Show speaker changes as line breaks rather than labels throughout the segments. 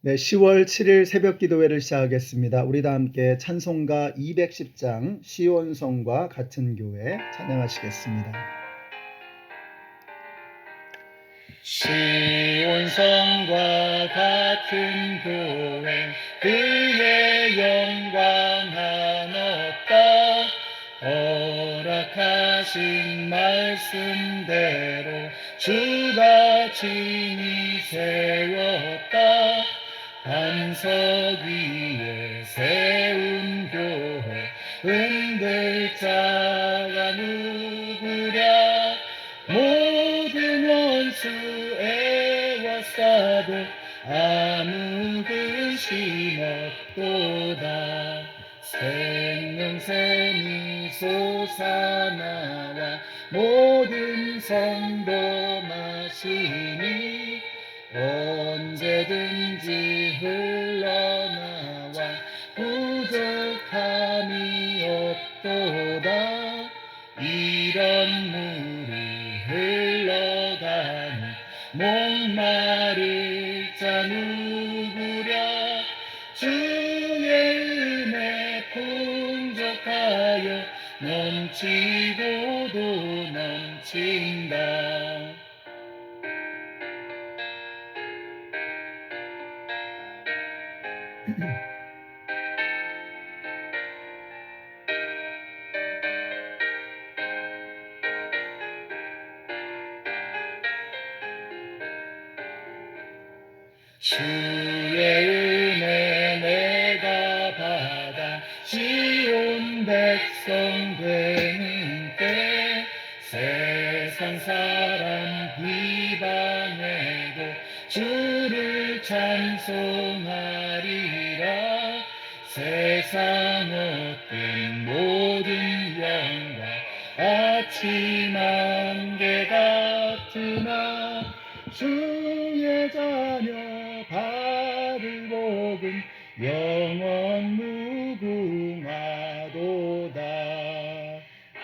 네, 10월 7일 새벽 기도회를 시작하겠습니다. 우리 다 함께 찬송가 210장 시온성과 같은 교회 찬양하시겠습니다.
시온성과 같은 교회 그의 영광 한없다. 허락하신 말씀대로 주가 친히 세웠다. 반석 위에 세운 교회 흔들 자가 누구랴. 모든 원수 애워싸도 아무 근심 없도다. 생명샘이 솟아나와 모든 성도 마시니 언제든지 흘러나와 부족함이 없도다. 이런 물이 흘러가니 목마를 자 누구랴. 주의 은혜 풍족하여 넘치고도 넘친다. 주의 은혜 내가 받아 시온 백성 되는 때 세상 사람 비방해도 주를 찬송하리라. 세상 얻은 모든 영광 아침 안개 같으나 주의 자녀 받을 복은 영원 무궁하도다.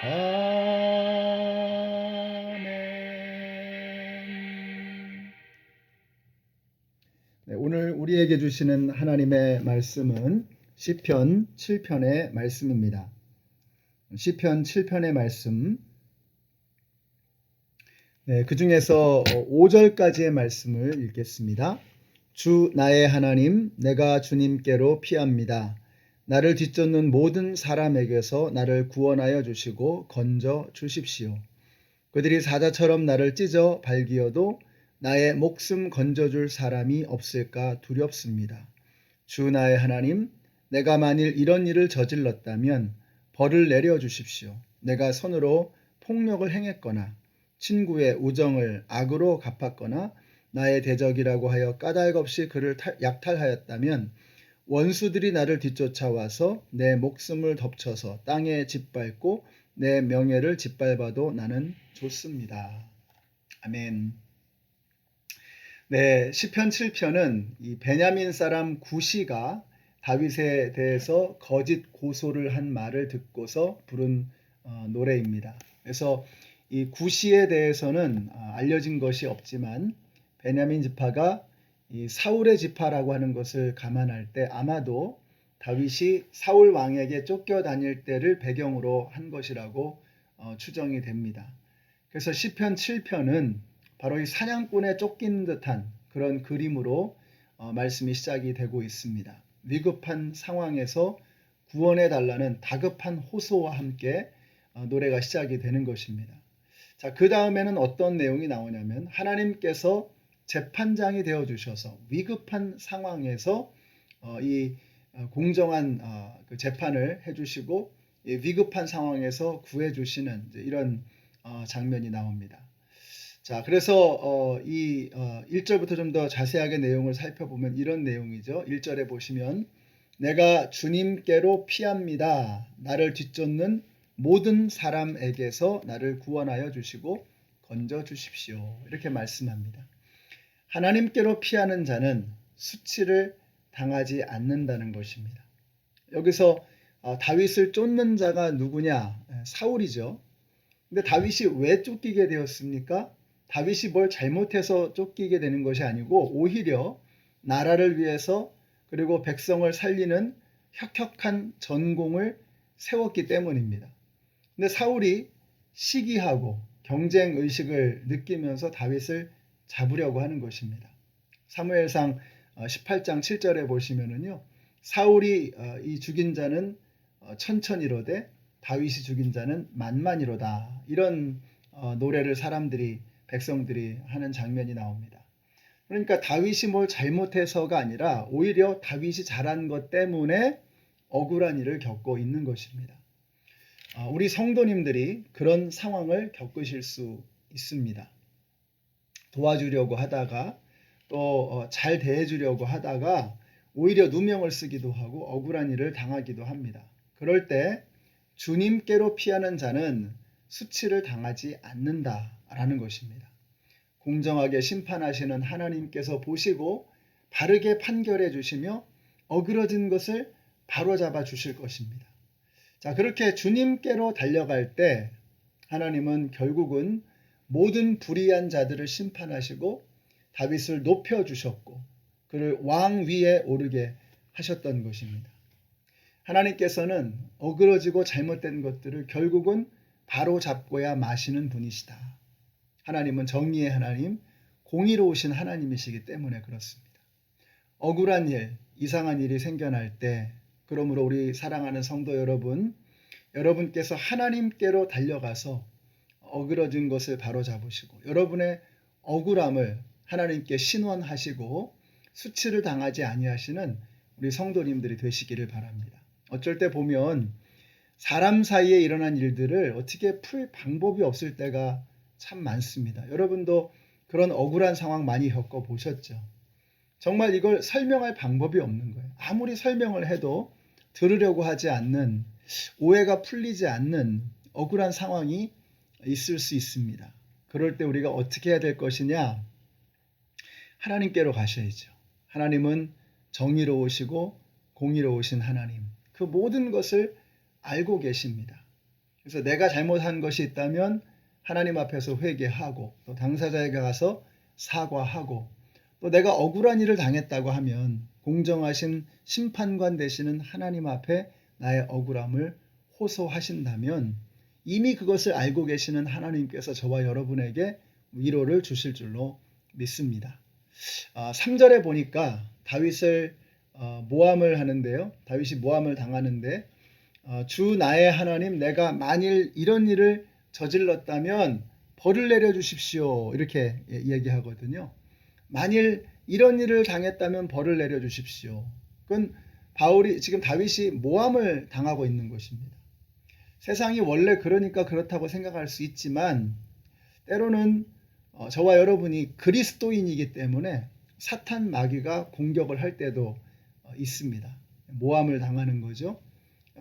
아멘.
네, 오늘 우리에게 주시는 하나님의 말씀은 시편 7편의 말씀입니다. 시편 7편의 말씀, 그 중에서 5절까지의 말씀을 읽겠습니다. 주 나의 하나님, 내가 주님께로 피합니다. 나를 뒤쫓는 모든 사람에게서 나를 구원하여 주시고 건져 주십시오. 그들이 사자처럼 나를 찢어 발기어도 나의 목숨 건져줄 사람이 없을까 두렵습니다. 주 나의 하나님, 내가 만일 이런 일을 저질렀다면 벌을 내려주십시오. 내가 손으로 폭력을 행했거나 친구의 우정을 악으로 갚았거나 나의 대적이라고 하여 까닭없이 그를 약탈하였다면 원수들이 나를 뒤쫓아와서 내 목숨을 덮쳐서 땅에 짓밟고 내 명예를 짓밟아도 나는 좋습니다. 아멘. 네, 시편 7편은 이 베냐민 사람 구시가 다윗에 대해서 거짓 고소를 한 말을 듣고서 부른 노래입니다. 그래서 이 구시에 대해서는 알려진 것이 없지만 베냐민 지파가 이 사울의 지파라고 하는 것을 감안할 때 아마도 다윗이 사울 왕에게 쫓겨다닐 때를 배경으로 한 것이라고 추정이 됩니다. 그래서 시편 7편은 바로 이 사냥꾼에 쫓긴 듯한 그런 그림으로 말씀이 시작이 되고 있습니다. 위급한 상황에서 구원해 달라는 다급한 호소와 함께 노래가 시작이 되는 것입니다. 자, 그 다음에는 어떤 내용이 나오냐면 하나님께서 재판장이 되어 주셔서 위급한 상황에서 이 공정한 그 재판을 해주시고 위급한 상황에서 구해주시는 이런 장면이 나옵니다. 자, 그래서 이 1절부터 좀 더 자세하게 내용을 살펴보면 이런 내용이죠. 1절에 보시면 내가 주님께로 피합니다. 나를 뒤쫓는 모든 사람에게서 나를 구원하여 주시고 건져 주십시오. 이렇게 말씀합니다. 하나님께로 피하는 자는 수치를 당하지 않는다는 것입니다. 여기서 다윗을 쫓는 자가 누구냐? 사울이죠. 근데 다윗이 왜 쫓기게 되었습니까? 다윗이 뭘 잘못해서 쫓기게 되는 것이 아니고 오히려 나라를 위해서 그리고 백성을 살리는 혁혁한 전공을 세웠기 때문입니다. 근데 사울이 시기하고 경쟁 의식을 느끼면서 다윗을 잡으려고 하는 것입니다. 사무엘상 18장 7절에 보시면은요. 사울이 이 죽인 자는 천천히로되 다윗이 죽인 자는 만만히로다. 이런 노래를 백성들이 하는 장면이 나옵니다. 그러니까 다윗이 뭘 잘못해서가 아니라 오히려 다윗이 잘한 것 때문에 억울한 일을 겪고 있는 것입니다. 우리 성도님들이 그런 상황을 겪으실 수 있습니다. 도와주려고 하다가 또 잘 대해주려고 하다가 오히려 누명을 쓰기도 하고 억울한 일을 당하기도 합니다. 그럴 때 주님께로 피하는 자는 수치를 당하지 않는다라는 것입니다. 공정하게 심판하시는 하나님께서 보시고 바르게 판결해 주시며 어그러진 것을 바로잡아 주실 것입니다. 자, 그렇게 주님께로 달려갈 때 하나님은 결국은 모든 불의한 자들을 심판하시고 다윗을 높여 주셨고 그를 왕 위에 오르게 하셨던 것입니다. 하나님께서는 어그러지고 잘못된 것들을 결국은 바로잡고야 마시는 분이시다. 하나님은 정의의 하나님, 공의로우신 하나님이시기 때문에 그렇습니다. 억울한 일, 이상한 일이 생겨날 때 그러므로 우리 사랑하는 성도 여러분, 여러분께서 하나님께로 달려가서 어그러진 것을 바로잡으시고 여러분의 억울함을 하나님께 신원하시고 수치를 당하지 아니하시는 우리 성도님들이 되시기를 바랍니다. 어쩔 때 보면 사람 사이에 일어난 일들을 어떻게 풀 방법이 없을 때가 참 많습니다. 여러분도 그런 억울한 상황 많이 겪어보셨죠? 정말 이걸 설명할 방법이 없는 거예요. 아무리 설명을 해도 들으려고 하지 않는, 오해가 풀리지 않는 억울한 상황이 있을 수 있습니다. 그럴 때 우리가 어떻게 해야 될 것이냐? 하나님께로 가셔야죠. 하나님은 정의로우시고 공의로우신 하나님, 그 모든 것을 알고 계십니다. 그래서 내가 잘못한 것이 있다면 하나님 앞에서 회개하고 또 당사자에게 가서 사과하고 또 내가 억울한 일을 당했다고 하면 공정하신 심판관 되시는 하나님 앞에 나의 억울함을 호소하신다면 이미 그것을 알고 계시는 하나님께서 저와 여러분에게 위로를 주실 줄로 믿습니다. 3절에 보니까 다윗을 모함을 하는데요. 다윗이 모함을 당하는데 주 나의 하나님, 내가 만일 이런 일을 저질렀다면 벌을 내려주십시오. 이렇게 얘기하거든요. 만일 이런 일을 당했다면 벌을 내려주십시오. 그건 지금 다윗이 모함을 당하고 있는 것입니다. 세상이 원래 그러니까 그렇다고 생각할 수 있지만 때로는 저와 여러분이 그리스도인이기 때문에 사탄 마귀가 공격을 할 때도 있습니다. 모함을 당하는 거죠.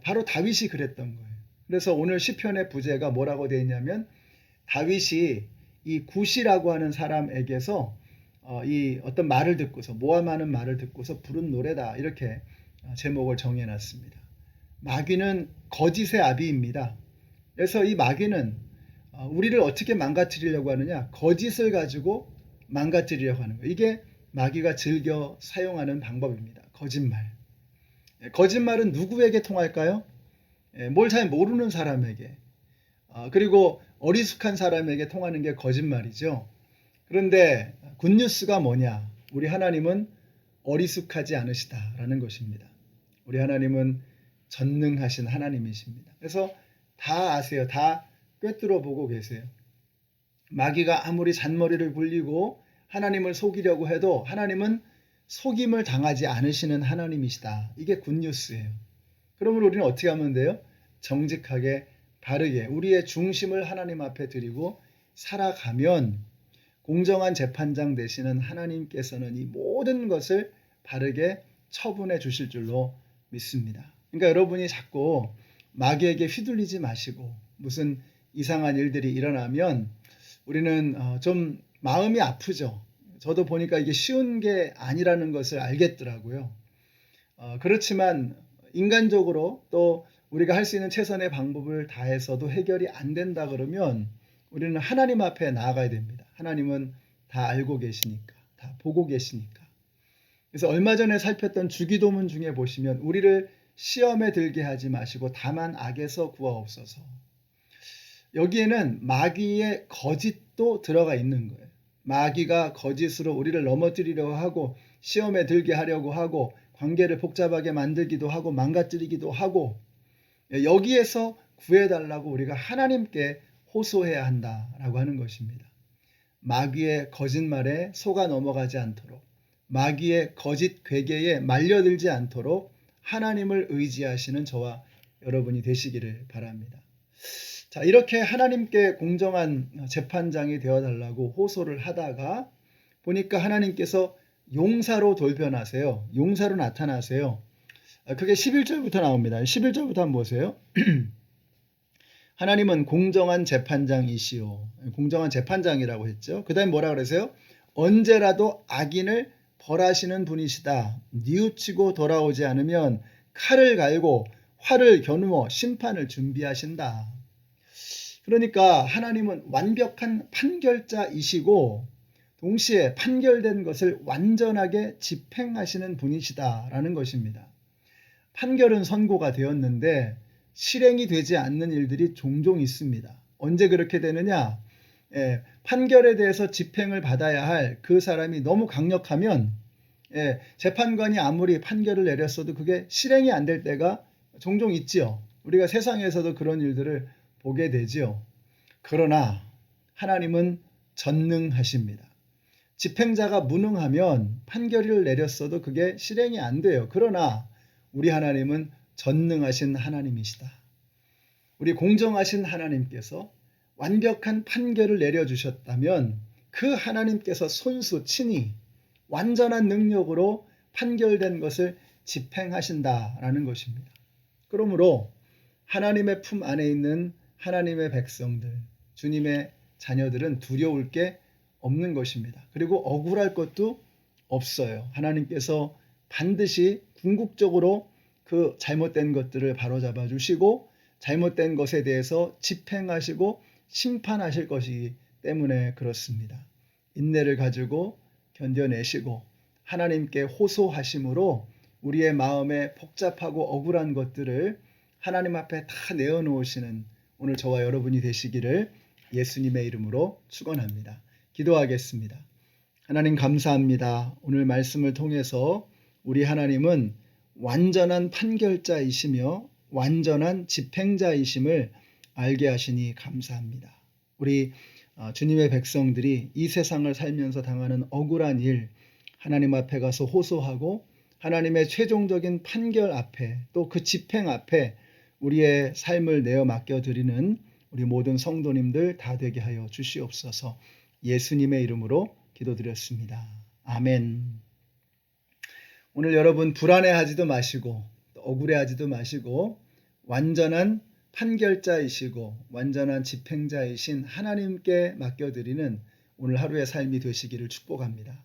바로 다윗이 그랬던 거예요. 그래서 오늘 시편의 부제가 뭐라고 되어 있냐면 다윗이 이 굿이라고 하는 사람에게서 이 어떤 말을 듣고서 모함하는 말을 듣고서 부른 노래다 이렇게 제목을 정해놨습니다. 마귀는 거짓의 아비입니다. 그래서 이 마귀는 우리를 어떻게 망가뜨리려고 하느냐? 거짓을 가지고 망가뜨리려고 하는 거예요. 이게 마귀가 즐겨 사용하는 방법입니다. 거짓말. 거짓말은 누구에게 통할까요? 뭘 잘 모르는 사람에게, 그리고 어리숙한 사람에게 통하는 게 거짓말이죠. 그런데 굿뉴스가 뭐냐? 우리 하나님은 어리숙하지 않으시다라는 것입니다. 우리 하나님은 전능하신 하나님이십니다. 그래서 다 아세요. 다 꿰뚫어 보고 계세요. 마귀가 아무리 잔머리를 굴리고 하나님을 속이려고 해도 하나님은 속임을 당하지 않으시는 하나님이시다. 이게 굿뉴스예요. 그러므로 우리는 어떻게 하면 돼요? 정직하게 바르게 우리의 중심을 하나님 앞에 드리고 살아가면 공정한 재판장 되시는 하나님께서는 이 모든 것을 바르게 처분해 주실 줄로 믿습니다. 그러니까 여러분이 자꾸 마귀에게 휘둘리지 마시고 무슨 이상한 일들이 일어나면 우리는 좀 마음이 아프죠. 저도 보니까 이게 쉬운 게 아니라는 것을 알겠더라고요. 그렇지만 인간적으로 또 우리가 할 수 있는 최선의 방법을 다해서도 해결이 안 된다 그러면 우리는 하나님 앞에 나아가야 됩니다. 하나님은 다 알고 계시니까, 다 보고 계시니까. 그래서 얼마 전에 살폈던 주기도문 중에 보시면 우리를 시험에 들게 하지 마시고 다만 악에서 구하옵소서. 여기에는 마귀의 거짓도 들어가 있는 거예요. 마귀가 거짓으로 우리를 넘어뜨리려고 하고 시험에 들게 하려고 하고 관계를 복잡하게 만들기도 하고 망가뜨리기도 하고, 여기에서 구해달라고 우리가 하나님께 호소해야 한다라고 하는 것입니다. 마귀의 거짓말에 속아 넘어가지 않도록, 마귀의 거짓 괴계에 말려들지 않도록 하나님을 의지하시는 저와 여러분이 되시기를 바랍니다. 자, 이렇게 하나님께 공정한 재판장이 되어달라고 호소를 하다가 보니까 하나님께서 용사로 돌변하세요. 용사로 나타나세요. 그게 11절부터 나옵니다. 11절부터 한번 보세요. 하나님은 공정한 재판장이시오. 공정한 재판장이라고 했죠. 그 다음에 뭐라 그러세요? 언제라도 악인을 벌하시는 분이시다. 뉘우치고 돌아오지 않으면 칼을 갈고 활을 겨누어 심판을 준비하신다. 그러니까 하나님은 완벽한 판결자이시고 동시에 판결된 것을 완전하게 집행하시는 분이시다라는 것입니다. 판결은 선고가 되었는데 실행이 되지 않는 일들이 종종 있습니다. 언제 그렇게 되느냐? 판결에 대해서 집행을 받아야 할 그 사람이 너무 강력하면 재판관이 아무리 판결을 내렸어도 그게 실행이 안 될 때가 종종 있지요. 우리가 세상에서도 그런 일들을 보게 되지요. 그러나 하나님은 전능하십니다. 집행자가 무능하면 판결을 내렸어도 그게 실행이 안 돼요. 그러나 우리 하나님은 전능하신 하나님이시다. 우리 공정하신 하나님께서 완벽한 판결을 내려주셨다면 그 하나님께서 손수 친히 완전한 능력으로 판결된 것을 집행하신다라는 것입니다. 그러므로 하나님의 품 안에 있는 하나님의 백성들, 주님의 자녀들은 두려울 게 없는 것입니다. 그리고 억울할 것도 없어요. 하나님께서 반드시 궁극적으로 그 잘못된 것들을 바로잡아 주시고 잘못된 것에 대해서 집행하시고 심판하실 것이기 때문에 그렇습니다. 인내를 가지고 견뎌내시고 하나님께 호소하심으로 우리의 마음에 복잡하고 억울한 것들을 하나님 앞에 다 내어놓으시는 오늘 저와 여러분이 되시기를 예수님의 이름으로 축원합니다. 기도하겠습니다. 하나님 감사합니다. 오늘 말씀을 통해서 우리 하나님은 완전한 판결자이시며 완전한 집행자이심을 알게 하시니 감사합니다. 우리 주님의 백성들이 이 세상을 살면서 당하는 억울한 일, 하나님 앞에 가서 호소하고 하나님의 최종적인 판결 앞에 또 그 집행 앞에 우리의 삶을 내어 맡겨드리는 우리 모든 성도님들 다 되게 하여 주시옵소서. 예수님의 이름으로 기도드렸습니다. 아멘. 오늘 여러분 불안해하지도 마시고 억울해하지도 마시고 완전한 판결자이시고 완전한 집행자이신 하나님께 맡겨드리는 오늘 하루의 삶이 되시기를 축복합니다.